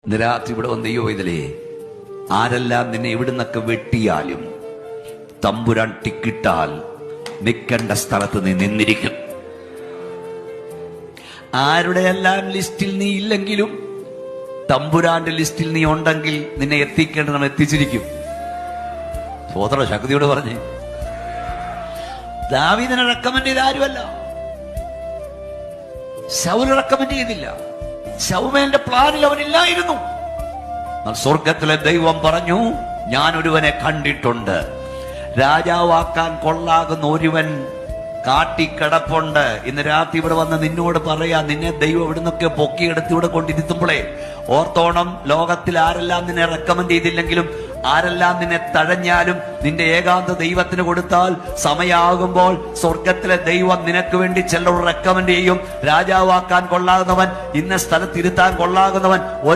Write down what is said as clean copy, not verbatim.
ഇന്ന് രാത്രി ഇവിടെ വന്ന് ദൈവം ഇതിലേ ആരെല്ലാം നിന്നെ ഇവിടുന്നൊക്കെ വെട്ടിയാലും തമ്പുരാൻ ടിക്കിട്ടാൽ നിൽക്കേണ്ട സ്ഥലത്ത് നീ നിന്നിരിക്കും. ആരുടെ എല്ലാം ലിസ്റ്റിൽ നീ ഇല്ലെങ്കിലും തമ്പുരാന്റെ ലിസ്റ്റിൽ നീ ഉണ്ടെങ്കിൽ നിന്നെ എത്തിക്കേണ്ടത് എത്തിച്ചിരിക്കും. സ്വതന്ത്ര ശക്തിയോട് പറഞ്ഞ് ദാവീദിനെ റെക്കമെൻഡ് ചെയ്ത ആരുമല്ല, ശൗല് റെക്കമെൻഡ് ചെയ്തില്ല. ശൗമേന്റെ പ്ലാനിൽ അവനില്ലായിരുന്നു. സ്വർഗത്തിലെ ദൈവം പറഞ്ഞു, ഞാൻ ഒരുവനെ കണ്ടിട്ടുണ്ട്, രാജാവാക്കാൻ കൊള്ളാകുന്ന ഒരുവൻ കാട്ടിക്കിടപ്പുണ്ട്. ഇന്ന് രാത്രി ഇവിടെ വന്ന് നിന്നോട് പറയാ, നിന്നെ ദൈവം ഇവിടുന്നൊക്കെ പൊക്കിയെടുത്ത് ഇവിടെ കൊണ്ടിരുത്തുമ്പോഴേ ഓർത്തോണം, ലോകത്തിൽ ആരെല്ലാം നിന്നെ റെക്കമെൻഡ് ചെയ്തില്ലെങ്കിലും ആരെല്ലാം നിന്നെ തഴഞ്ഞാലും നിന്റെ ഏകാന്ത ദൈവത്തിന് കൊടുത്താൽ സമയമാകുമ്പോൾ സ്വർഗത്തിലെ ദൈവം നിനക്ക് വേണ്ടി ചിലർ റെക്കമെൻഡ് ചെയ്യും. രാജാവാക്കാൻ കൊള്ളാകുന്നവൻ, ഇന്ന സ്ഥലത്തിരുത്താൻ കൊള്ളാകുന്നവൻ